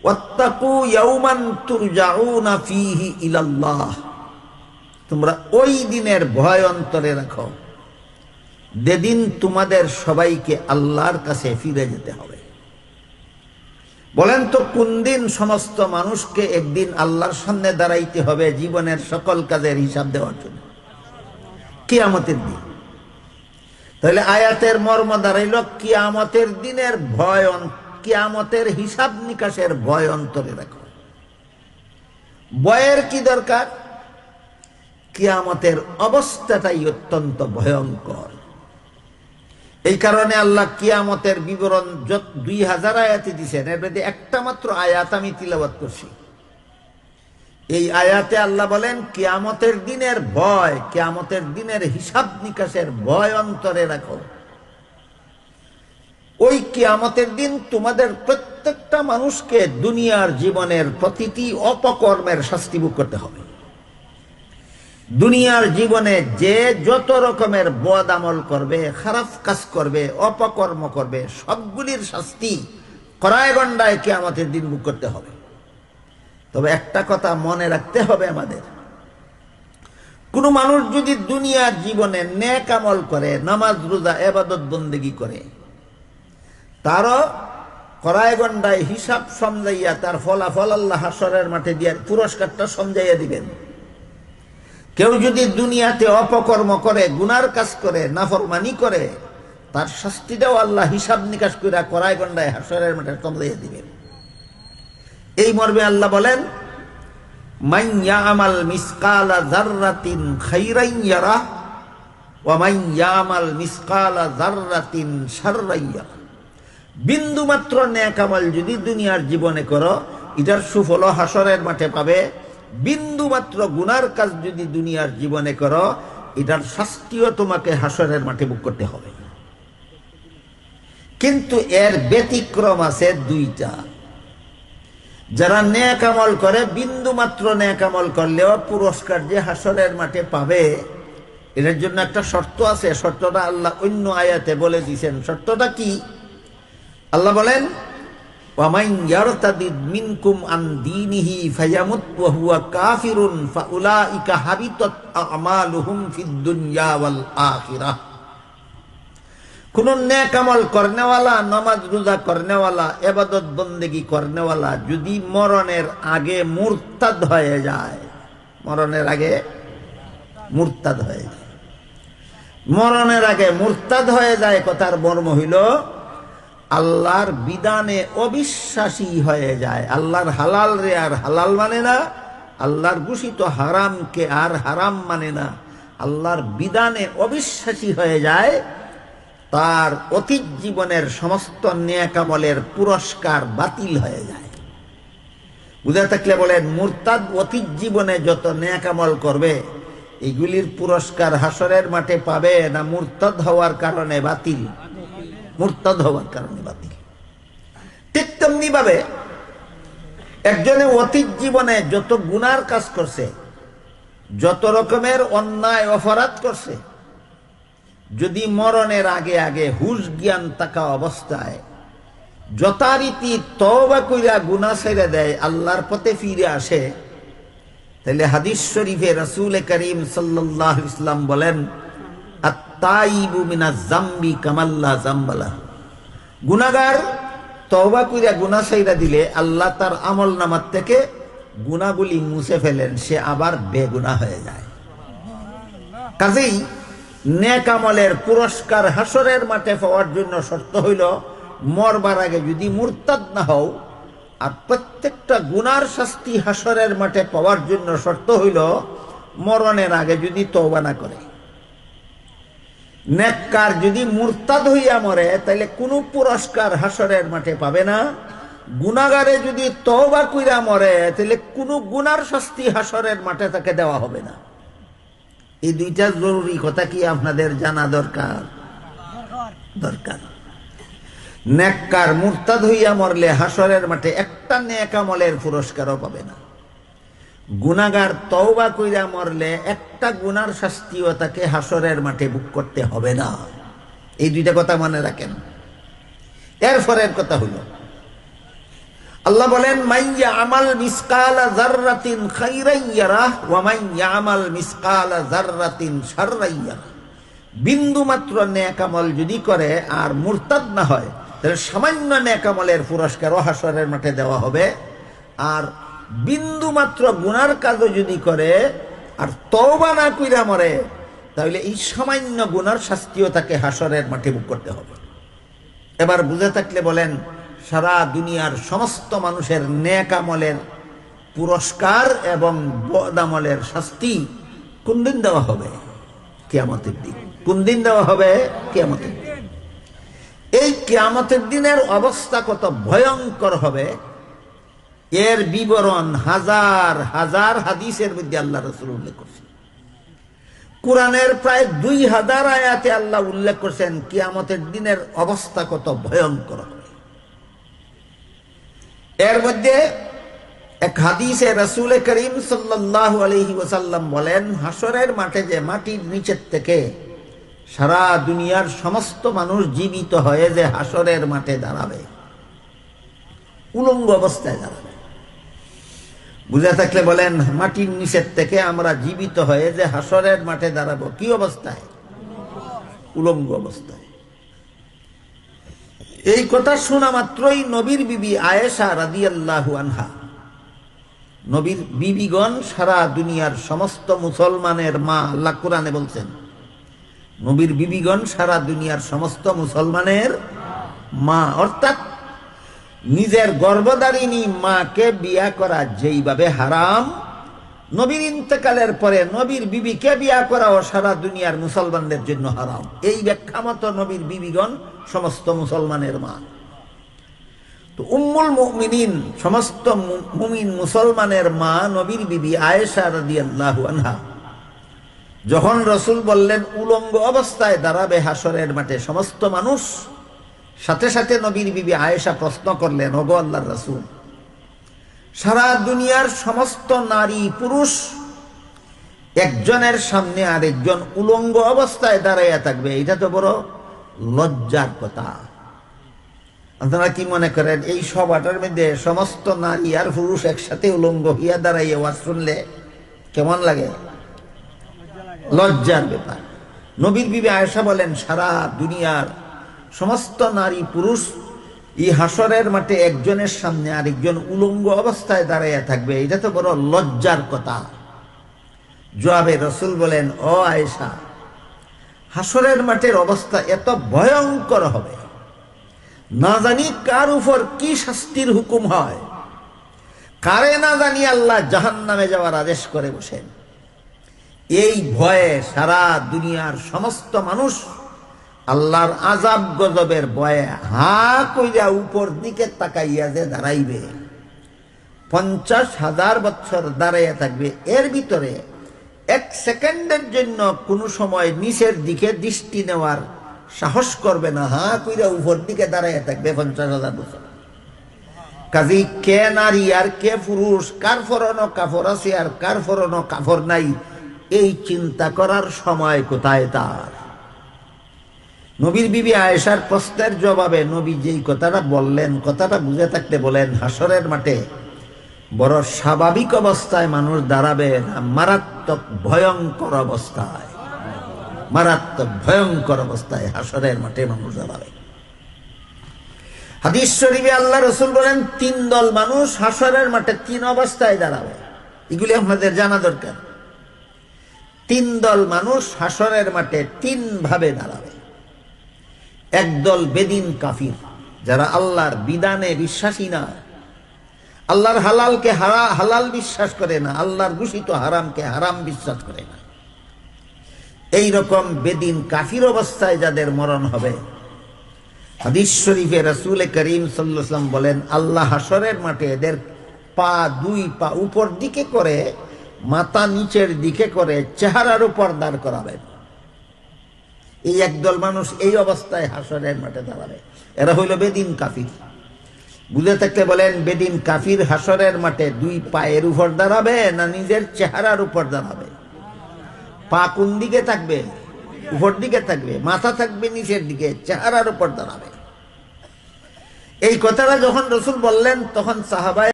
ওয়াত্তাকু ইয়াওমান তুরজাউনা ফীহি ইলাল্লাহ, তোমরা ওই দিনের ভয় অন্তরে রাখো যেদিন তোমাদের সবাইকে আল্লাহর কাছে ফিরে যেতে হবে। বলেন তো কোন দিন সমস্ত মানুষকে একদিন আল্লাহর সামনে দাঁড়াইতে হবে জীবনের সকল কাজের হিসাব দেওয়ার জন্য? কিয়ামতের দিন। তাহলে আয়াতের মর্ম দাঁড়াইল কিয়ামতের দিনের ভয়, কিয়ামতের হিসাব নিকাশের ভয় অন্তরে রাখো। ভয়ের কি দরকার? কিয়ামতের অবস্থাটাই অত্যন্ত ভয়ঙ্কর। এই কারণে আল্লাহ কিয়ামতের বিবরণ 2000 আয়াতে দিয়েছেন, এর মধ্যে একটা মাত্র আয়াত আমি তিলাওয়াত করছি। এই আয়াতে আল্লাহ বলেন কিয়ামতের দিনের ভয়, কিয়ামতের দিনের হিসাব নিকাশের ভয় অন্তরে রাখো। ওই কিয়ামতের দিন তোমাদের প্রত্যেকটা মানুষকে দুনিয়ার জীবনের প্রতিটি অপকর্মের শাস্তি ভোগ করতে হবে। দুনিয়ার জীবনে যে যত রকমের বদ আমল করবে, খারাপ কাজ করবে, অপকর্ম করবে, সবগুলির শাস্তি কড়ায় গন্ডায় কিয়ামতের দিন ভোগ করতে হবে। তবে একটা কথা মনে রাখতে হবে আমাদের, কোন মানুষ যদি দুনিয়ার জীবনে নেক আমল করে, নামাজ রোজা ইবাদত বন্দেগী করে, তারও কড়ায় গন্ডায় হিসাব সমঝাইয়া তার ফলাফল আল্লাহ হাশরের মাঠে দিয়ে পুরস্কারটা সমঝাইয়া দিবেন। কেউ যদি দুনিয়াতে অপকর্ম করে, গুনার কাজ করে, নাফরমানি করে, তার শাস্তিটাও আল্লাহ হিসাব নিকাশ করে কড়ায় গন্ডায় হাশরের মাঠে সমঝাইয়া দিবেন। এই মর্মে আল্লাহ বলেন মান ইয়ামাল মিসকালা যাররাতিন খাইরান ইয়ারা ওয়া মান ইয়ামাল মিসকালা যাররাতিন শাররান ইয়ারা। বিন্দু মাত্র নেক আমল যদি দুনিয়ার জীবনে করো, এটার সুফল হাশরের মাঠে পাবে। বিন্দু মাত্র গুনার কাজ যদি দুনিয়ার জীবনে করো, এটার শাস্তিও তোমাকে হাশরের মাঠে ভোগ করতে হবে। কিন্তু এর ব্যতিক্রম আছে দুইটা। যারা নেক আমল করে, বিন্দু মাত্র নেক আমল করলেও পুরস্কার যে হাশরের মাঠে পাবে, এটার জন্য একটা শর্ত আছে। শর্তটা আল্লাহ অন্য আয়াতে বলে দিয়েছেন। শর্তটা কি? আল্লাহ বলেন ওয়ামান ইয়ারতাদিদ মিনকুম আন দীনিহি ফায়ামুত ওয়া হুয়া কাফিরুন ফাউলাইকা হাবিতাত আমালুহুম ফিদ দুনিয়া ওয়াল আখিরাহ। কোন নেক আমল করনেওয়ালা, নামাজ রোজা করনেওয়ালা, ইবাদত বন্দেগী করনেওয়ালা যদি মরণের আগে মুরতাদ হয়ে যায়, মরণের আগে মুরতাদ হয়ে যায়, মরণের আগে মুরতাদ হয়ে যায়, কথার মর্ম হইল আল্লাহর বিধানে অবিশ্বাসী হয়ে যায়। আল্লাহর হালাল রে আর হালাল মানে না, আল্লাহর ঘোষিত হারামকে আর হারাম মানে না, আল্লাহর বিধানে অবিশ্বাসী হয়ে যায়, তার অতীত জীবনের সমস্ত নেক আমলের পুরস্কার বাতিল হয়ে যায়। বুঝা থাকলে বলেন মুরতাদ অতীত জীবনে যত নেক আমল করবে, এগুলির পুরস্কার হাশরের মাঠে পাবে না মুরতাদ হওয়ার কারণে বাতিল? মুরতাদ হওয়ার কারণে বাতিল। ঠিক তেমনি ভাবে একজনে অতীত জীবনে যত গুনার কাজ করছে, যত রকমের অন্যায় অপরাধ করছে, যদি মরণের আগে আগে হুশ জ্ঞান থাকা অবস্থায় যথারীতি তওবা কইরা গুনাহ ছেড়ে দেয়, আল্লাহর পথে ফিরে আসে, তাহলে হাদিস শরীফে রাসূল করিম সাল্লাল্লাহু আলাইহি ওয়াসাল্লাম বলেন আত-তাইবু মিনাজ যামবি কামাল্লা যামবালা। গুনাহগার তওবা কইরা গুনাহ ছেড়ে দিলে আল্লাহ তার আমলনামার থেকে গুনাহগুলি মুছে ফেলেন, সে আবার বেগুনাহ হয়ে যায়। কাজেই নেক আমলের পুরস্কার হাশরের মাঠে পাওয়ার জন্য শর্ত হইল মরবার আগে যদি মুরতাদ না হও, আর প্রত্যেকটা গুনার শাস্তি হাশরের মাঠে পাওয়ার জন্য শর্ত হইল মরণের আগে যদি তওবা না করে। নেককার যদি মুরতাদ হইয়া মরে, তাহলে কোনো পুরস্কার হাশরের মাঠে পাবে না। গুনাহগারে যদি তওবা কইরা মরে, তাহলে কোনো গুনার শাস্তি হাশরের মাঠে তাকে দেওয়া হবে না। এই দুইটা জরুরি কথা কি আপনাদের জানা দরকার? দরকার। নেককার মুরতাদ হইয়া মরলে হাশরের মাঠে একটা নেক আমলের পুরস্কারও পাবে না। গুনাহগার তওবা কইরা মরলে একটা গুনার শাস্তিও তাকে হাশরের মাঠে ভোগ করতে হবে না। এই দুইটা কথা মনে রাখেন। এরপরের কথা হইল আল্লাহ বলেন মাইয়া আমাল মিসকালা যাররাতিন খাইরান ইয়ারাহ ওয়া মাইয়া আমাল মিসকালা যাররাতিন শাররান ইয়ারাহ। বিন্দু মাত্র নেক আমল যদি করে আর মুরতাদ না হয়, তাহলে সামান্য নেক আমলের পুরস্কারও হাসরের মাঠে দেওয়া হবে। আর বিন্দু মাত্র গুনার কাজও যদি করে আর তওবা না কইরা মরে, তাহলে এই সামান্য গুনার শাস্তিও তাকে হাসরের মাঠে ভোগ করতে হবে। এবার বুঝে থাকলে বলেন, সারা দুনিয়ার সমস্ত মানুষের নেক আমলের পুরস্কার এবং বদ আমলের শাস্তি কোন দিন দেওয়া হবে? কিয়ামতের দিন। কোন দিন দেওয়া হবে? কিয়ামতের দিন। এই কিয়ামতের দিনের অবস্থা কত ভয়ঙ্কর হবে, এর বিবরণ হাজার হাজার হাদিসের মধ্যে আল্লাহ রাসূল উল্লেখ করছেন। কোরআনের প্রায় 2000 আয়াতে আল্লাহ উল্লেখ করছেন কিয়ামতের দিনের অবস্থা কত ভয়ঙ্কর হবে। এর মধ্যে এক হাদিসে রাসূল করিম সাল্লাল্লাহু আলাইহি ওয়াসাল্লাম বলেন, হাসরের মাঠে যে মাটির নিচের থেকে সারা দুনিয়ার সমস্ত মানুষ জীবিত হয়ে যে হাসরের মাঠে দাঁড়াবে, উলঙ্গ অবস্থায় দাঁড়াবে। বুঝে থাকলে বলেন, মাটির নিচের থেকে আমরা জীবিত হয়ে যে হাসরের মাঠে দাঁড়াবো, কি অবস্থায়? উলঙ্গ অবস্থায়। এই কথা শোনা মাত্রই নবীর বিবি আয়েশা রাদিয়াল্লাহু আনহা, নবীর বিবিগণ সারা দুনিয়ার সমস্ত মুসলমানের মা, আল্লাহ কোরআনে বলছেন নবীর বিবিগণ সারা দুনিয়ার সমস্ত মুসলমানের মা, অর্থাৎ নিজের গর্ভধারিণী মাকে বিয়া করা যেইভাবে হারাম, নবীর ইন্তেকালের পরে নবীর বিবিকে বিয়া করাও সারা দুনিয়ার মুসলমানদের জন্য হারাম। এই ব্যাখ্যা মতো নবীর বিবিগণ সমস্ত মুসলমানের মা। তো উম্মুল মুমিনিন, সমস্ত মুমিন মুসলমানের মা নবীর বিবি আয়েশা রাদিয়াল্লাহু আনহা যখন রাসূল বললেন উলঙ্গ অবস্থায় দাঁড়াবে হাসরের মাঠে সমস্ত মানুষ, সাথে সাথে নবীর বিবি আয়েশা প্রশ্ন করলেন, ওগো আল্লাহর রাসূল, সারা দুনিয়ার সমস্ত নারী পুরুষ একজনের সামনে আরেকজন উলঙ্গ অবস্থায় দাঁড়াইয়া থাকবে, এটা তো বড় লজ্জার কথা। আপনারা কি মনে করেন, এই সভাটার মধ্যে সমস্ত নারী আর পুরুষ একসাথে উলঙ্গ হইয়া দাঁড়াইয়া ওয়াজ শুনলে কেমন লাগে? লজ্জার ব্যাপার। নবীর বিবি আয়েশা বলেন, সারা দুনিয়ার সমস্ত নারী পুরুষ এই হাসরের মাঠে একজনের সামনে আরেকজন উলঙ্গ অবস্থায় দাঁড়াইয়া থাকবে, এটা তো বড় লজ্জার কথা। জবাবে রাসূল বলেন, ও আয়েশা, হাসরের মাঠের অবস্থা এত ভয়ঙ্কর হবে, না জানি কার উপর কি শাস্তির হুকুম হয়, কারে না জানি আল্লাহ জাহান্নামে যাওয়ার আদেশ করে বসেন। এই ভয়ে সারা দুনিয়ার সমস্ত মানুষ আল্লাহর আযাব গজবের ভয়ে হা কইরা উপর দিকে তাকাইয়া যে দাঁড়াইবে, 50,000 বছর দাঁড়াইয়া থাকবে। এর ভিতরে 1 সেকেন্ডের জন্য কোনো সময় নিচের দিকে দৃষ্টি নেওয়ার সাহস করবে না, হা কইরা উপর দিকে দাঁড়াইয়া থাকবে 50,000 বছর। কাজেই কে নারী আর কে পুরুষ, কার ফরনো কাপড় আছে আর কার ফরনো কাপড় নাই, এই চিন্তা করার সময় কোথায় তার? নবীর বিবি আয়েশার প্রশ্নের জবাবে নবী যেই কথাটা বললেন, কথাটা বুঝে থাকতে বলেন, হাসরের মাঠে বড় স্বাভাবিক অবস্থায় মানুষ দাঁড়াবে না, মারাত্মক ভয়ঙ্কর অবস্থায়, মারাত্মক ভয়ঙ্কর অবস্থায় হাসরের মাঠে মানুষ দাঁড়াবে। হাদিস শরীফে আল্লাহ রাসূল বলেন, 3 দল মানুষ হাসরের মাঠে 3 অবস্থায় দাঁড়াবে। এগুলি আমাদের জানা দরকার। 3 দল মানুষ হাসরের মাঠে 3 ভাবে দাঁড়াবে। একদল বেদিন কাফির, যারা আল্লাহর বিধানে বিশ্বাসী না, আল্লাহর হালালকে হালাল বিশ্বাস করে না, আল্লাহর ঘোষিত হারামকে হারাম বিশ্বাস করে না। এই রকম বেদিন কাফির অবস্থায় যাদের মরণ হবে, হাদিস শরীফে রাসূল করিম সাল্লাল্লাহু আলাইহি ওয়াসাল্লাম বলেন, আল্লাহ হাসরের মাঠে এদের পা 2 পা উপর দিকে করে, মাথা নিচের দিকে করে চেহারার উপর দাঁড় করাবেন। এই একদল মানুষ এই অবস্থায় হাসরের মাঠে দাঁড়াবে, এরা হইল বেদিন কাফির। বুঝে থাকতে বলেন, বেদিন কাফির হাসরের মাঠে 2 পায়ের উপর দাঁড়াবে না নিজের চেহারার উপর দাঁড়াবে? পা কোন দিকে থাকবে? উপর দিকে থাকবে। মাথা থাকবে নিচের দিকে, চেহারার উপর দাঁড়াবে। এই কথাটা যখন রসুল বললেন তখন সাহাবায়ে